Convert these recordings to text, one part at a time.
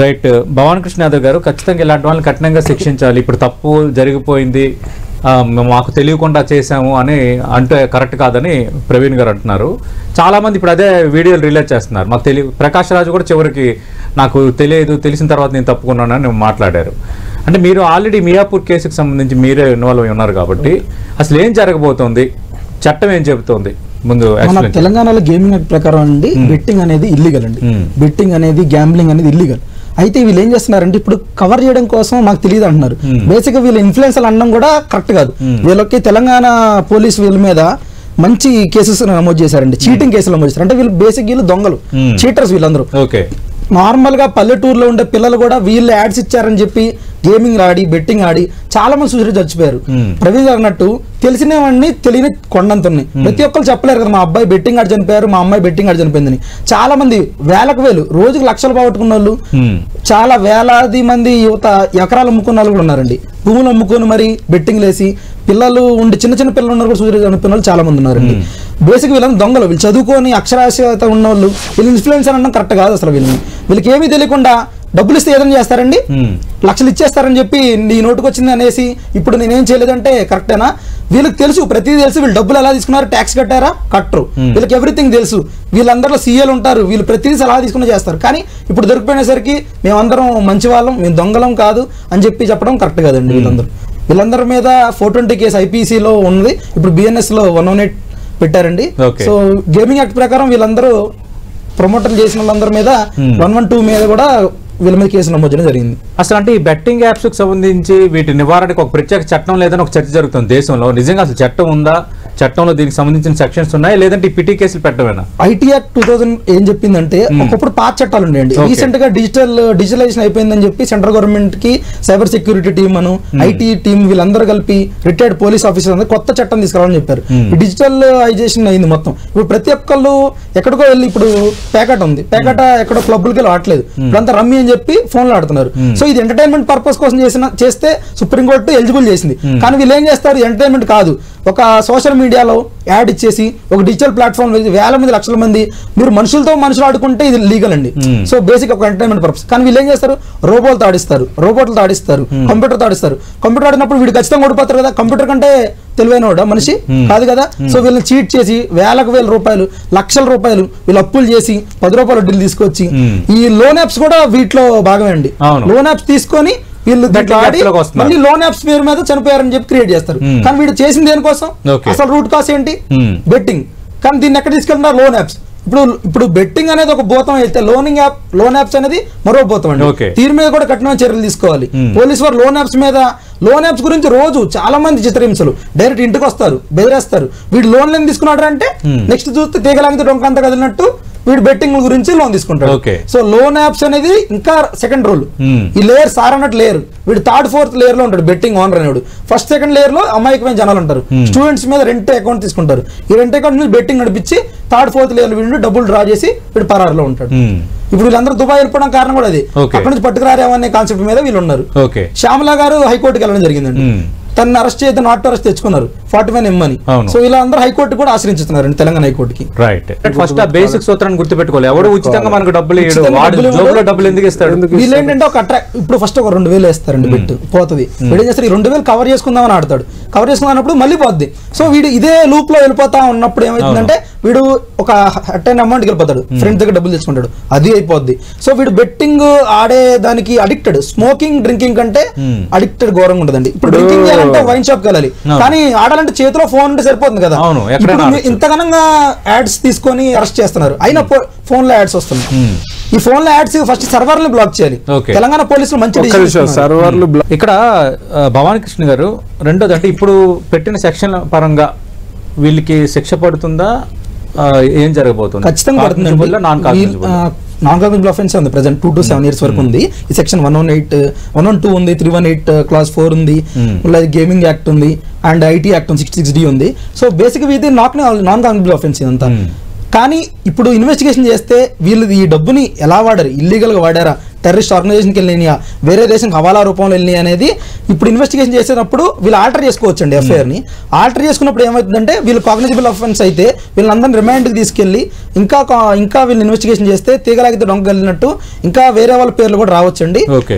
Right. Bhavani Krishna Yadav గారు, ఖచ్చితంగా ఇలాంటి వాళ్ళని కఠినంగా శిక్షించాలి. ఇప్పుడు తప్పు జరిగిపోయింది, మాకు తెలియకుండా చేశాము అని అంటే కరెక్ట్ కాదని ప్రవీణ్ గారు అంటున్నారు. చాలామంది ఇప్పుడు అదే వీడియోలు రిలీజ్ చేస్తున్నారు. మాకు ప్రకాష్ రాజు కూడా చివరికి నాకు తెలియదు, తెలిసిన తర్వాత నేను తప్పుకున్నానని మాట్లాడారు. అంటే మీరు ఆల్రెడీ మియాపూర్ కేసుకు సంబంధించి మీరే ఇన్వాల్వ్ అయి ఉన్నారు కాబట్టి అసలు ఏం జరగబోతోంది, చట్టం ఏం చెబుతోంది ముందు? తెలంగాణలో గేమింగ్ యాక్ట్ ప్రకారం అండి బెట్టింగ్ అనేది ఇల్లీగల్ అండి. బెట్టింగ్ అనేది గ్యాంబ్లింగ్ అనేది ఇల్లీగల్. అయితే వీళ్ళు ఏం చేస్తున్నారంటే ఇప్పుడు కవర్ చేయడం కోసం మాకు తెలియదు అంటున్నారు. బేసిక్ గా వీళ్ళు ఇన్ఫ్లుయెన్సర్ అనడం కూడా కరెక్ట్ కాదు. వీళ్ళకి తెలంగాణ పోలీసు వీళ్ళ మీద మంచి కేసెస్ నమోదు చేశారండి, చీటింగ్ కేసులు నమోదు చేశారు. అంటే వీళ్ళు బేసిక్ వీళ్ళు దొంగలు, చీటర్స్ వీళ్ళందరూ. నార్మల్ గా పల్లెటూరులో ఉండే పిల్లలు కూడా వీళ్ళు యాడ్స్ ఇచ్చారని చెప్పి గేమింగ్ ఆడి బెట్టింగ్ ఆడి చాలా మంది సూసైడ్ చచ్చిపోయారు. ప్రవీణ్ గారు అన్నట్టు తెలిసినవన్నీ తెలియని కొండంతున్నాయి. ప్రతి ఒక్కరు చెప్పలేరు కదా మా అబ్బాయి బెట్టింగ్ ఆడి చనిపోయారు, మా అమ్మాయి బెట్టింగ్ ఆడి చనిపోయిందని. చాలా మంది వేలకు వేలు రోజుకి లక్షలు పోగొట్టుకున్న వాళ్ళు, చాలా వేలాది మంది యువత ఎకరాలు అమ్ముకున్న వాళ్ళు కూడా ఉన్నారండి. భూములు అమ్ముకొని మరి బెట్టింగ్ లేసి పిల్లలు ఉండి చిన్న చిన్న పిల్లలు ఉన్నారు కూడా సూసైడ్ చనిపోయిన వాళ్ళు చాలా మంది ఉన్నారండి. బేసిక్ వీళ్ళని దొంగలు, వీళ్ళు చదువుకొని అక్షరాస్యత ఉన్న వాళ్ళు, వీళ్ళు ఇన్ఫ్లుయెన్సర్ అనడం కరెక్ట్ కాదు అసలు. వీళ్ళకి ఏమీ తెలియకుండా డబ్బులు ఇస్తే ఏదైనా చేస్తారండి, లక్షలు ఇచ్చేస్తారని చెప్పి నీ నోటుకు వచ్చింది అనేసి ఇప్పుడు నేనేం చేయలేదంటే కరెక్టేనా? వీళ్ళకి తెలుసు, ప్రతిదీ తెలుసు. వీళ్ళు డబ్బులు ఎలా తీసుకున్నారు, ట్యాక్స్ కట్టారా, కట్టరు. వీళ్ళకి ఎవ్రీథింగ్ తెలుసు. వీళ్ళందరిలో సీఏలు ఉంటారు, వీళ్ళు ప్రతిదీ సలహా తీసుకుని చేస్తారు. కానీ ఇప్పుడు దొరికిపోయినసరికి మేమందరం మంచి వాళ్ళం, మేము దొంగలం కాదు అని చెప్పి చెప్పడం కరెక్ట్ కాదండి. వీళ్ళందరి మీద 420 కేసు ఐపీసీలో ఉంది. ఇప్పుడు బిఎన్ఎస్ లో 118 పెట్టారండి. సో గేమింగ్ యాక్ట్ ప్రకారం వీళ్ళందరూ ప్రమోటర్లు చేసిన వాళ్ళందరి మీద 112 మీద కూడా వీళ్ళ మీద కేసు నమోదు చేయడం జరిగింది. అసలు అంటే ఈ బెట్టింగ్ యాప్స్ కి సంబంధించి వీటి నివారణకు ఒక ప్రత్యేక చట్టం లేదని ఒక చర్చ జరుగుతుంది దేశంలో. నిజంగా అసలు చట్టం ఉందా? చట్టంలో దీనికి సంబంధించిన సెక్షన్స్ ఉన్నాయి, లేదంటే ఈ పిటి కేసులు పెట్టవేనా? ఐటీ యాక్ట్ 2000 ఏం చెప్పిందంటే ఒకప్పుడు పాత చట్టాలు ఉండేయండి. రీసెంట్ గా డిజిటలైజేషన్ అయిపోయిందని చెప్పి సెంట్రల్ గవర్నమెంట్ కి cyber security team Anu IT team వీళ్ళందరూ కలిపి రిటైర్డ్ పోలీస్ ఆఫీసర్ అందరూ కొత్త చట్టం తీసుకురావాలని చెప్పారు. డిజిటలైజేషన్ అయింది మొత్తం. ఇప్పుడు ప్రతి ఒక్కళ్ళు ఎక్కడికో వెళ్ళి, ఇప్పుడు పేకాట ఉంది, పేకాట ఎక్కడో క్లబ్లకి వెళ్ళి ఆడలేదు, ఇప్పుడంతా రమ్మీ అని చెప్పి ఫోన్లో ఆడుతున్నారు. సో ఇది ఎంటర్టైన్మెంట్ పర్పస్ కోసం చేస్తే సుప్రీంకోర్టు ఎలిజిబుల్ చేసింది. కానీ వీళ్ళు ఏం చేస్తారు, ఎంటర్టైన్మెంట్ కాదు, ఒక సోషల్ మీడియాలో యాడ్ ఇచ్చేసి ఒక డిజిటల్ ప్లాట్ఫామ్ వేల మంది లక్షల మంది మీరు మనుషులతో మనుషులు ఆడుకుంటే ఇది లీగల్ అండి. సో బేసిక్ ఒక ఎంటర్టైన్మెంట్ పర్పస్. కానీ వీళ్ళు ఏం చేస్తారు, రోబోట్లతో ఆడిస్తారు, కంప్యూటర్తో ఆడిస్తారు. కంప్యూటర్ ఆడినప్పుడు వీడు ఖచ్చితంగా ఓడిపోతారు కదా, కంప్యూటర్ కంటే తెలివైనవాడా మనిషి కాదు కదా. సో వీళ్ళని చీట్ చేసి వేలకు వేల రూపాయలు, లక్షల రూపాయలు వీళ్ళు అప్పులు చేసి 10 రూపాయల వడ్డీలు తీసుకొచ్చి, ఈ లోన్ యాప్స్ కూడా వీటిలో భాగమే అండి. లోన్ యాప్స్ తీసుకొని వీళ్ళు మళ్ళీ లోన్ యాప్స్ పేరు మీద చనిపోయారని చెప్పి క్రియేట్ చేస్తారు. కానీ వీడు చేసింది దేనికోసం, అసలు రూట్ కాస్ ఏంటి, బెట్టింగ్. కానీ దీన్ని ఎక్కడ తీసుకెళ్తున్నారు, లోన్ యాప్స్. ఇప్పుడు బెట్టింగ్ అనేది ఒక భూతం అయితే లోన్ యాప్స్ అనేది మరో భూతం అండి. దీని మీద కూడా కఠినమైన చర్యలు తీసుకోవాలి. పోలీసు వారు లోన్ యాప్స్ గురించి రోజు చాలా మంది చిత్రహింసలు, డైరెక్ట్ ఇంటికి వస్తారు, బెదిరేస్తారు. వీడు లోన్లు ఏం తీసుకున్నాడు అంటే నెక్స్ట్ చూస్తే తీగలాగితే డొంకంతా కదిలినట్టు వీడు బెట్టింగ్ గురించి లోన్ తీసుకుంటాడు. సో లోన్ యాప్స్ అనేది ఇంకా సెకండ్ రోల్. ఈ లేయర్ సార్ అన్నట్టు లేయర్, వీడు 3rd 4th లేయర్ లో ఉంటాడు బెట్టింగ్ ఓనర్ అనేవాడు. ఫస్ట్ సెకండ్ లేయర్ లో అమాయకమైన జనాలు ఉంటారు, స్టూడెంట్స్ మీద రెంట్ అకౌంట్ తీసుకుంటారు. ఈ రెంట్ అకౌంట్ మీద బెట్టింగ్ నడిపించి 3rd 4th లేయర్ వీడు డబ్బులు డ్రా చేసి వీడు పరారులో ఉంటాడు. ఇప్పుడు వీళ్ళందరూ దుబాయ్ వెళ్ళిపోవడం కారణం కూడా అది. అక్కడ నుంచి పట్టుకురారేమనే కాన్సెప్ట్ మీద వీళ్ళు ఉన్నారు. శ్యామలా గారు హైకోర్టుకి వెళ్ళడం జరిగిందండి. తనని అరెస్ట్ చేస్తే నాట్ అరెస్ట్ తెచ్చుకున్నారు 41M అని. సో ఇలా అందరూ హైకోర్టు కూడా ఆశ్రయించుతున్నారు తెలంగాణ హైకోర్టుకి. రైట్. ఫస్ట్ ఆ బేసిక్ సూత్రాన్ని గుర్తుపెట్టుకోవాలి. ఎవరు ఉచితంగా మనకు డబ్బులు ఎందుకు ఇస్తాడు? వీళ్ళు ఏంటంటే ఒక ఇప్పుడు ఫస్ట్ ఒక 2000 వేస్తారండి, బెట్ పోతుంది. వీడు ఏం చేస్తారు, ఈ 2000 కవర్ చేసుకుందామని ఆడతాడు. కవర్ చేసుకున్నప్పుడు మళ్ళీ పోద్ది. సో వీడు ఇదే లూప్ లో వెళ్ళిపోతా ఉన్నప్పుడు ఏమైతుందంటే వీడు ఒక అటైన్ అమౌంట్కి వెళ్ళిపోతాడు, ఫ్రెండ్ దగ్గర డబ్బులు తెచ్చుకుంటాడు, అది అయిపోద్ది. సో వీడు బెట్టింగ్ ఆడే దానికి అడిక్టెడ్. స్మోకింగ్ డ్రింకింగ్ కంటే అడిక్టెడ్ ఘోరంగా ఉంటుందండి. ఇప్పుడు డ్రింకింగ్ చేయాలంటే వైన్ షాప్కి వెళ్ళాలి, కానీ ఆడాలంటే చేతిలో ఫోన్ ఉంటే సరిపోతుంది కదా. ఇంతగానంగా యాడ్స్ తీసుకొని అరెస్ట్ చేస్తున్నారు, అయినా ఫోన్ లో యాడ్స్ వస్తున్నాయి. ఈ ఫోన్ లో యాడ్స్ ఫస్ట్ సర్వర్లు బ్లాక్ చేయాలి. తెలంగాణ పోలీసులు మంచి సర్వర్లు. ఇక్కడ భవానీ కృష్ణ గారు, రెండోది అంటే ఇప్పుడు పెట్టిన సెక్షన్ పరంగా వీళ్ళకి శిక్ష పడుతుందా, ఏం జరగబోతుంది? ఖచ్చితంగా పడుతుంది. నాన్ కాగ్నిజబుల్ ఆఫెన్స్ ఉంది ప్రెసెంట్ 2 to 7 years వరకు ఉంది. ఈ సెక్షన్ 108, 112 ఉంది, 318 Clause 4 ఉంది, గేమింగ్ యాక్ట్ ఉంది, అండ్ ఐటీ యాక్ట్ 66D ఉంది. సో బేసిక్ ఇది నాన్ కాగ్నిజబుల్ ఆఫెన్స్ ఇదంతా. కానీ ఇప్పుడు ఇన్వెస్టిగేషన్ చేస్తే వీళ్ళు ఈ డబ్బుని ఎలా వాడారు, ఇల్లీగల్ గా వాడారా, టెర్రరిస్ట్ ఆర్గనైజేషన్కి వెళ్ళినాయా, వేరే దేశంకి హవాలా రూపంలో వెళ్ళినాయి అనేది ఇప్పుడు ఇన్వెస్టిగేషన్ చేసేటప్పుడు వీళ్ళు ఆల్టర్ చేసుకోవచ్చు అండి ఎఫ్ఐఆర్ని. ఆల్టర్ చేసుకున్నప్పుడు ఏమవుతుందంటే వీళ్ళు కాగ్నిజిబుల్ అఫెన్స్ అయితే వీళ్ళందరినీ రిమాండ్కి తీసుకెళ్ళి ఇంకా వీళ్ళు ఇన్వెస్టిగేషన్ చేస్తే తీగలాగితే డొంక వెళ్ళినట్టు ఇంకా వేరే వాళ్ళ పేర్లు కూడా రావచ్చండి.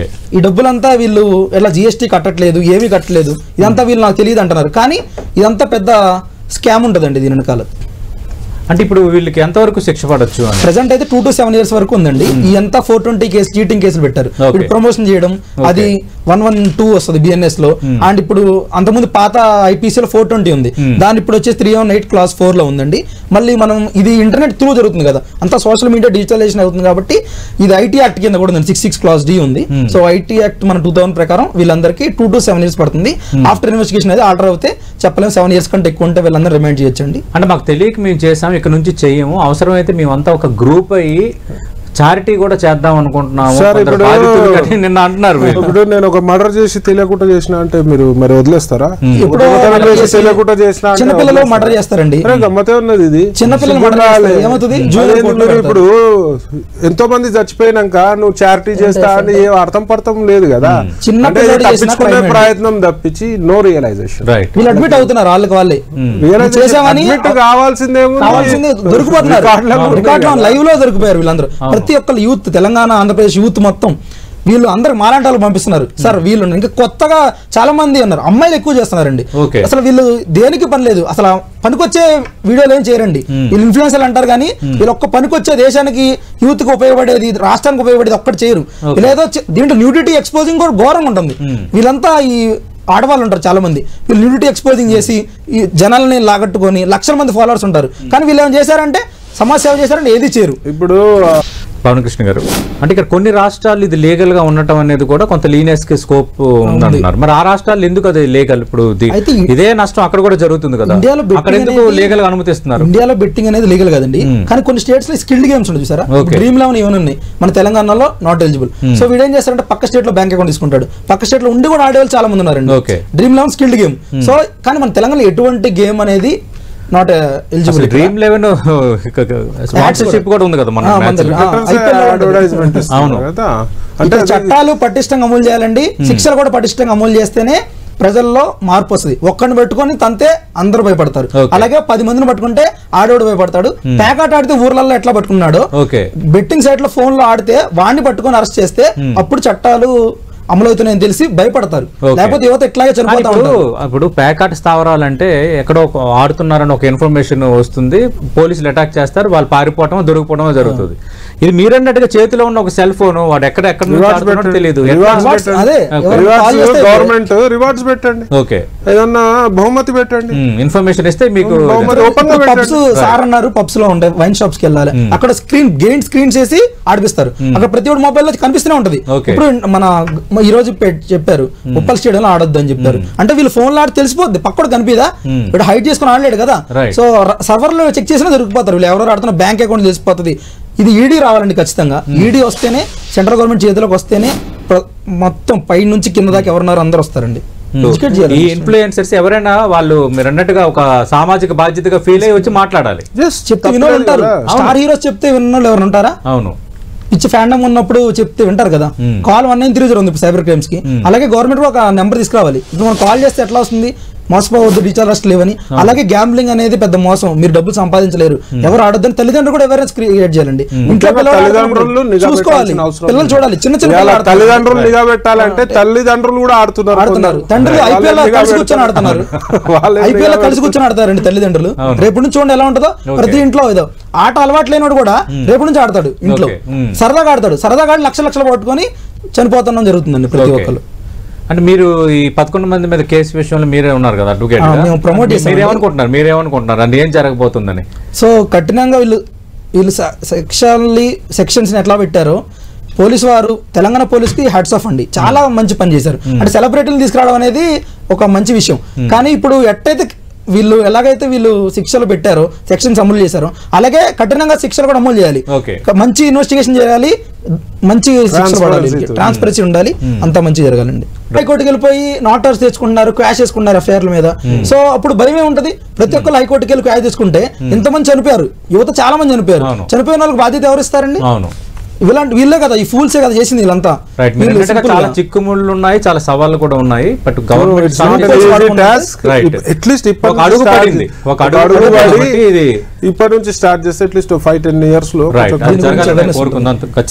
ఈ డబ్బులంతా వీళ్ళు ఎలా జిఎస్టీ కట్టట్లేదు, ఏమీ కట్టలేదు, ఇదంతా వీళ్ళు నాకు తెలియదు అంటున్నారు. కానీ ఇదంతా పెద్ద స్కామ్ ఉంటుందండి దీని వెనకాల. అంటే ఇప్పుడు వీళ్ళకి ఎంతవరకు శిక్ష పడొచ్చు? ప్రెసెంట్ అయితే 2 to 7 years వరకు ఉందండి. ఈ అంతా 420 కేసు చీటింగ్ కేసులు పెట్టారు. ఇప్పుడు ప్రమోషన్ చేయడం అది 112 వస్తుంది బిఎన్ఎస్ లో. అండ్ ఇప్పుడు అంతకుముందు పాత ఐపీసీ లో 420 ఉంది, దాని ఇప్పుడు వచ్చేసి 318 Clause 4 లో ఉందండి. మళ్ళీ మనం ఇది ఇంటర్నెట్ త్రూ జరుగుతుంది కదా, అంతా సోషల్ మీడియా డిజిటలైజేషన్ అవుతుంది కాబట్టి ఇది ఐటీ యాక్ట్ కింద కూడా ఉంది, 66 Clause D ఉంది. సో ఐటీ యాక్ట్ మన 2000 ప్రకారం వీళ్ళందరికీ 2 to 7 years పడుతుంది. ఆఫ్టర్ ఇన్వెస్టిగేషన్ అయితే ఆర్డర్ అవుతే చెప్పలేము, 7 years కంటే ఎక్కువ ఉంటే వీళ్ళందరూ రిమైండ్ చేయొచ్చండి. అంటే మాకు తెలియక మేము చేసాం, ఇక్కడ నుంచి చెయ్యము, అవసరమైతే మేమంతా ఒక గ్రూప్ అయ్యి చారిటీ కూడా చేద్దాం అనుకుంటున్నాము నిన్న అంటున్నారు. ఇప్పుడు నేను ఒక మర్డర్ చేసి తెలియకుండా చేసిన అంటే మీరు మరి వదిలేస్తారా? తెలియకుండా చేసిన చిన్నపిల్లలు మర్డర్ చేస్తారండి, గమ్మతే ఉన్నది ఇది. చిన్నపిల్లలు ఇప్పుడు ఎంతో మంది చచ్చిపోయినాక నువ్వు చారిటీ చేస్తా అని ఏ అర్థం పర్థం లేదు కదా. తప్పించుకునే ప్రయత్నం తప్పించి నో రియలైజేషన్. వీళ్ళు అడ్మిట్ అవుతున్నారు వాళ్ళకి వాళ్ళే, కావాల్సిందే దొరికిపోతున్నారు, లైవ్ లో దొరికిపోయారు వీళ్ళందరూ. ప్రతి ఒక్కరు యూత్, తెలంగాణ ఆంధ్రప్రదేశ్ యూత్ మొత్తం వీళ్ళు అందరు మాలాంటాలు పంపిస్తున్నారు సార్. వీళ్ళు ఇంకా కొత్తగా చాలా మంది ఉన్నారు, అమ్మాయిలు ఎక్కువ చేస్తున్నారండి. అసలు వీళ్ళు దేనికి పని లేదు, అసలు పనికొచ్చే వీడియోలు ఏం చేయరండి. వీళ్ళు ఇన్ఫ్లుయెన్సర్లు అంటారు కానీ వీళ్ళు ఒక్క పనికొచ్చే దేశానికి యూత్ కి ఉపయోగపడేది, రాష్ట్రానికి ఉపయోగపడేది ఒక్కటి చేయరు. వీళ్ళేదో దీంట్లో న్యూడిటీ ఎక్స్పోజింగ్ కూడా ఘోరంగా ఉంటుంది. వీళ్ళంతా ఈ ఆడవాళ్ళు ఉంటారు చాలా మంది, వీళ్ళు న్యూడిటీ ఎక్స్పోజింగ్ చేసి ఈ జనాలని లాగట్టుకొని లక్షల మంది ఫాలోవర్స్ ఉంటారు. కానీ వీళ్ళు ఏం చేశారంటే సమాజ సేవ చేశారంటే ఏది చేయరు. ఇప్పుడు పవన్ కృష్ణ గారు, అంటే ఇక్కడ కొన్ని రాష్ట్రాలు ఇది లీగల్ గా ఉండటం అనేది కూడా కొంత లీనియస్ కి స్కోప్ ఉందంటున్నారు. మరి ఆ రాష్ట్రాలు ఎందుకు అది లీగల్? ఇప్పుడు ఇదే నష్టం అక్కడ కూడా జరుగుతుంది కదా, అక్కడ ఎందుకు లీగల్ గా అనుమతిస్తున్నారు? ఇండియాలో బెట్టింగ్ అనేది లీగల్ కదండి, కానీ కొన్ని స్టేట్స్ లో స్కిల్డ్ గేమ్స్ ఉన్నాయి చూసారా, డ్రీమ్ 11 ఇవన్నీ ఉన్నాయి, మన తెలంగాణలో నాట్ ఎలిజిబుల్. సో వీడు ఏం చేస్తారంటే పక్క స్టేట్ లో బ్యాంక్ అకౌంట్ తీసుకుంటాడు, పక్క స్టేట్ లో ఉండి కూడా ఆడేవాళ్ళు చాలా మంది ఉన్నారండి. Dream 11 skilled game. సో కానీ మన తెలంగాణలో ఎటువంటి గేమ్ అనేది నాట్ ఎలిజిబుల్. డ్రీమ్ 11 స్పాన్సర్షిప్ కూడా ఉంది కదా మన. అంటే చట్టాలు పటిష్టంగా అమలు చేయాలండి, శిక్షలు కూడా పటిష్టంగా అమలు చేస్తేనే ప్రజల్లో మార్పు వస్తుంది. ఒక్కడిని పెట్టుకొని తంతే అందరూ భయపడతారు, అలాగే 10 మందిని పట్టుకుంటే ఆడోడు భయపడతాడు. పేకాట ఆడితే ఊర్లలో ఎట్లా పట్టుకున్నాడు, బెట్టింగ్ సైట్ లో ఫోన్ లో ఆడితే వాడిని పట్టుకొని అరెస్ట్ చేస్తే అప్పుడు చట్టాలు అమలవుతున్నాయని తెలిసి భయపడతారు, లేకపోతే యువత ఎట్లాగే చనిపోతారు. ఇప్పుడు పేకాట స్థావరాలంటే ఎక్కడో ఆడుతున్నారని ఒక ఇన్ఫర్మేషన్ వస్తుంది, పోలీసులు అటాక్ చేస్తారు, వాళ్ళు పారిపోవటం దొరికిపోవడం జరుగుతుంది. ఇది మీరన్నట్టుగా చేతిలో ఉన్న ఒక సెల్ ఫోన్ వాడు ఎక్కడ తెలియదు, గవర్నమెంట్ రివార్డ్స్ పెట్టండి, ఏదన్నా బహుమతి పెట్టండి, ఇన్ఫర్మేషన్ ఇస్తే మీకు. సార్ అన్నారు పబ్స్ లో ఉంటాయి, వైన్ షాప్స్ కి వెళ్ళాలి, అక్కడ స్క్రీన్స్ వేసి ఆడిపిస్తారు, అక్కడ ప్రతి ఒక్కటి మొబైల్ లో కనిపిస్తూనే ఉంటది. ఇప్పుడు మన ఈ రోజు చెప్పారు ఉప్పల్ స్టేడియం లో ఆడొద్దు అని చెప్పారు, అంటే వీళ్ళు ఫోన్ లో ఆడి తెలిసిపోద్ది, పక్కడు కనిపిదా, ఇప్పుడు హైడ్ చేసుకుని ఆడలేడు కదా. సో సర్వర్ లో చెక్ చేసినా దొరికిపోతారు, వీళ్ళు ఎవరో ఆడుతున్న బ్యాంక్ అకౌంట్ తెలిసిపోతుంది. ఇది ఈడీ రావాలండి ఖచ్చితంగా, ఈడీ వస్తేనే సెంట్రల్ గవర్నమెంట్ చేతిలోకి వస్తేనే మొత్తం పై నుంచి కింద దాకా ఎవరున్నారు అందరూ వస్తారండి. ఈ ఇన్ఫ్లుయెన్సర్స్ ఎవరైనా వాళ్ళు మీరు అన్నట్టుగా ఒక సామాజిక బాధ్యతగా ఫీల్ అయ్యి వచ్చి మాట్లాడాలి. చెప్తే వినోళ్ళు ఉంటారు, స్టార్ హీరోస్ చెప్తే విన్నోళ్ళు ఎవరు ఉంటారా? అవును, పిచ్చి ఫ్యాండమ్ ఉన్నప్పుడు చెప్తే వింటారు కదా. కాల్ 193 ఉంది సైబర్ క్రైమ్స్ కి, అలాగే గవర్నమెంట్ ఒక నెంబర్ తీసుకురావాలి. ఇప్పుడు మనం కాల్ చేస్తే ఎట్లా వస్తుంది, మోసపోవద్దు, డిజిటల్ అరెస్ట్ లేవని. అలాగే గ్యాంబ్లింగ్ అనేది పెద్ద మోసం, మీరు డబ్బులు సంపాదించలేరు, ఎవరు ఆడొద్దని తల్లిదండ్రులు కూడా అవేర్నెస్ క్రియేట్ చేయాలండి. ఇంట్లో చూసుకోవాలి, పిల్లలు చూడాలి, చిన్న చిన్న తల్లిదండ్రులు నిఘా పెట్టాలంటే తల్లిదండ్రులు కూడా ఆడుతున్నారు. తండ్రులు ఐపీఎల్ కలిసి కూర్చొని ఆడుతున్నారు, ఐపీఎల్ కలిసి కూర్చొని ఆడతారండి తల్లిదండ్రులు. రేపు నుంచి చూడండి ఎలా ఉంటుందో, ప్రతి ఇంట్లో ఏదో ఆట అలవాటు లేనివాడు కూడా రేపు నుంచి ఆడతాడు, ఇంట్లో సరదాగా ఆడతాడు, సరదాగా ఆడి లక్షలు పట్టుకొని చనిపోతాం జరుగుతుందండి ప్రతి ఒక్కరు. అంటే మీరు ఈ 11 మంది మీద కేసు విషయంలో మీరే ఉన్నారు కదా అడ్వకేట్, మీరేమనుకుంటున్నారు అంటే ఏం జరగబోతుందని? సో కఠినంగా వీళ్ళు సెక్షన్స్ ఎట్లా పెట్టారో పోలీసు వారు, తెలంగాణ పోలీసుకి హ్యాట్స్ ఆఫ్ అండి, చాలా మంచి పని చేశారు. అంటే సెలబ్రిటీలు తీసుకురావడం అనేది ఒక మంచి విషయం. కానీ ఇప్పుడు ఎట్టయితే వీళ్ళు ఎలాగైతే వీళ్ళు శిక్షలు పెట్టారో, సెక్షన్స్ అమలు చేశారో, అలాగే కఠినంగా శిక్షలు కూడా అమలు చేయాలి. మంచి ఇన్వెస్టిగేషన్ చేయాలి, మంచి శిక్షలు పడాలి, ట్రాన్స్పరెన్సీ ఉండాలి, అంత మంచి జరగాలండి. హైకోర్టుకి వెళ్ళిపోయి నాటర్స్ తెచ్చుకుంటున్నారు, క్వాష్ చేసుకుంటున్నారు ఎఫ్ఐఆర్ల మీద. సో అప్పుడు భయమే ఉంటది, ప్రతి ఒక్కరు హైకోర్టుకి వెళ్ళి క్వాష్ తీసుకుంటే ఇంతమంది చనిపోయారు, యువత చాలా మంది చనిపోయారు, చనిపోయిన వాళ్ళకి బాధ్యత ఎవరు ఇస్తారండి? వీళ్ళే కదా ఈ ఫూల్సే కదా చేసింది వీళ్ళంతా. రైట్, మీరు అన్నట్టుగా చాలా చిక్కుముళ్ళు ఉన్నాయి, చాలా సవాళ్ళు కూడా ఉన్నాయి. బట్ గవర్నమెంట్ అట్లీస్ట్ ఒక అడుగు పడింది, ఒక అడుగు పడింది. ఇది ఇప్పటి నుంచి స్టార్ట్ చేస్తే అట్లీస్ట్ 5-10 years లో రైట్, అది జరగాలని కోరుకుందాం.